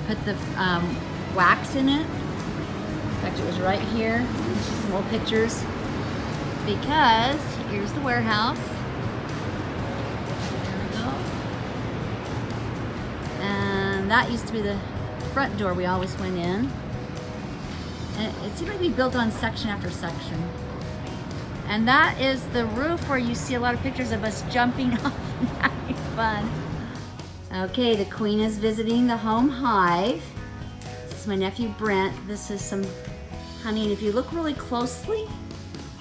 put the wax in it. In fact, it was right here. This is some old pictures. Because here's the warehouse. There we go. And that used to be the front door we always went in. And it seemed to be built on section after section. And that is the roof where you see a lot of pictures of us jumping off and having fun. Okay, the queen is visiting the home hive. This is my nephew Brent. This is some honey, and if you look really closely,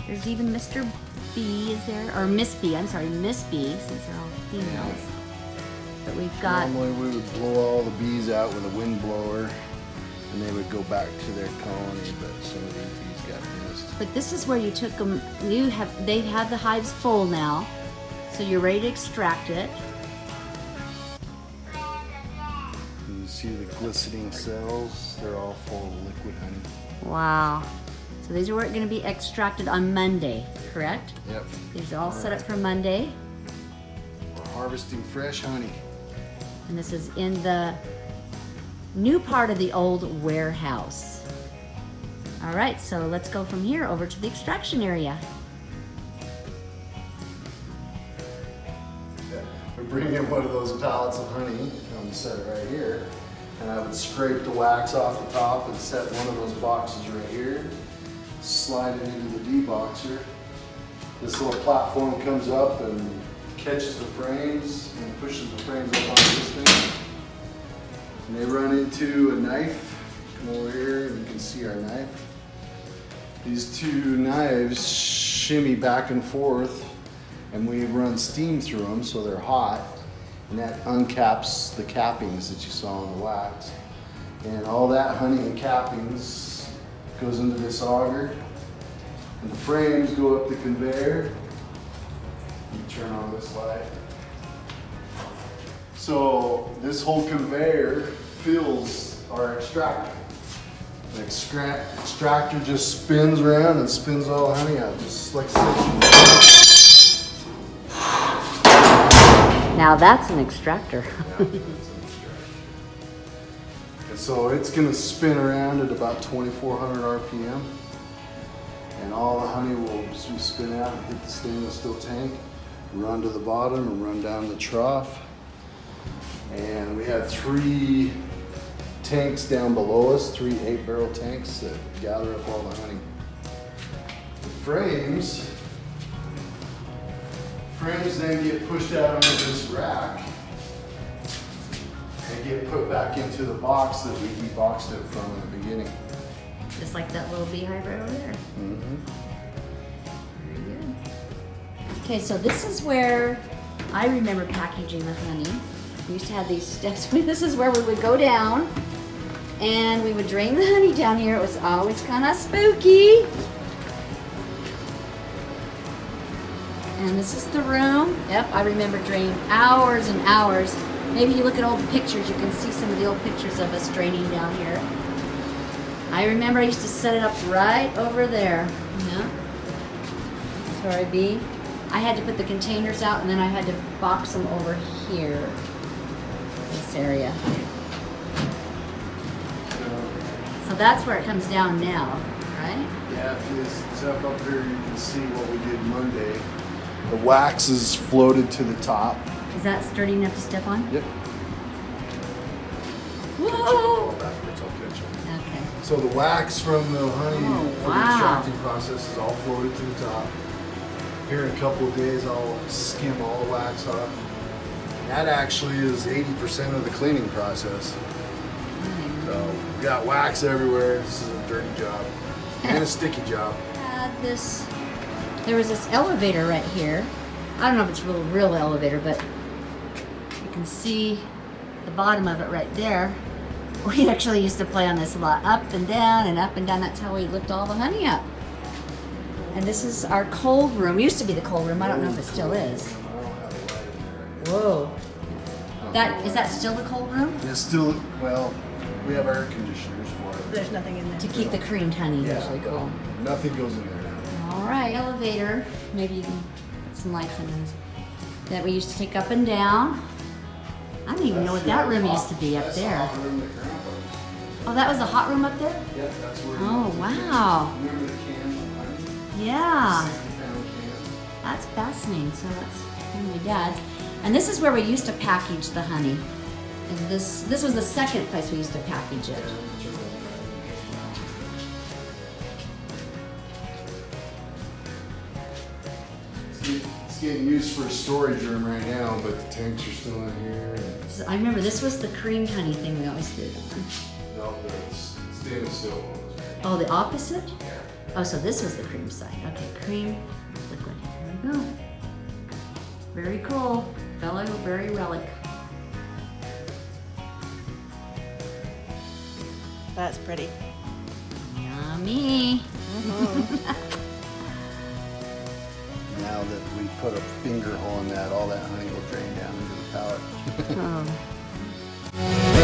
there's even Mr. B is there, or Miss B, I'm sorry, Miss B, since they're all females. But we've got... Normally we would blow all the bees out with a wind blower, and they would go back to their colony, but some of these bees got missed. But this is where you took them, they have the hives full now, so you're ready to extract it. You see the glistening cells, they're all full of liquid honey. Wow. So these are going to be extracted on Monday, correct? Yep. These are all set up for Monday. We're harvesting fresh honey. And this is in the new part of the old warehouse. All right, so let's go from here over to the extraction area. We bring in one of those pallets of honey, and set it right here, and I would scrape the wax off the top and set one of those boxes right here, slide it into the deboxer. This little platform comes up and catches the frames and pushes the frames up on this thing. And they run into a knife. Come over here and you can see our knife. These two knives shimmy back and forth, and we run steam through them so they're hot, and that uncaps the cappings that you saw in the wax. And all that honey and cappings goes into this auger, and the frames go up the conveyor. You turn on this light. So this whole conveyor fills our extractor. The extractor just spins around and spins all the honey out, just like so. Now that's an extractor. And so it's going to spin around at about 2,400 RPM. And all the honey will spin out and hit the stainless steel tank, run to the bottom and run down the trough. And we have 3 tanks down below us, 3 8-barrel tanks that gather up all the honey. The frames then get pushed out onto this rack and get put back into the box that we deboxed it from in the beginning. Just like that little beehive right over there. Mm-hmm. Very good. Okay, so this is where I remember packaging the honey. We used to have these steps. This is where we would go down and we would drain the honey down here. It was always kind of spooky. And this is the room. Yep, I remember draining hours and hours. Maybe you look at old pictures, you can see some of the old pictures of us draining down here. I remember I used to set it up right over there. Yeah. That's where I'd be. I had to put the containers out and then I had to box them over here. This area. So that's where it comes down now, right? Yeah, if you step up here, you can see what we did Monday. The wax is floated to the top. Is that sturdy enough to step on? Yep. Whoa! Backwards, I'll catch you. Okay. So the wax from the honey for the wow. extracting process is all floated to the top. Here in a couple of days, I'll skim all the wax off. That actually is 80% of the cleaning process. So we got wax everywhere. This is a dirty job and a sticky job. There was this elevator right here. I don't know if it's a real elevator, but you can see the bottom of it right there. We actually used to play on this a lot, up and down and up and down. That's how we lift all the honey up. And this is our cold room. It used to be the cold room. I don't know if it still is. Whoa. Is that still the cold room? It's still, well, we have air conditioners for it. There's nothing in there. To keep the creamed honey, Yeah, usually cool. nothing goes in there now. All right, elevator. Maybe you can put some lights in those. That we used to take up and down. I don't even know what that room used to be up there. That's the room that Grandpa Oh, that was the hot room up there? Yep, that's where. Oh, wow. Remember the cans of honey? Yeah. 60-pound can. That's fascinating. So that's one of my dad's. And this is where we used to package the honey. And this was the second place we used to package it. It's getting used for a storage room right now, but the tanks are still in here. So I remember this was the cream honey thing we always did on. No, the stainless steel one was right. Oh, the opposite? Yeah. Oh, so this was the cream side. Okay, cream liquid. There we go. Very cool. Fellow, very relic. That's pretty. Yummy. Now that we put a finger hole in that, all that honey will drain down into the pallet. Oh.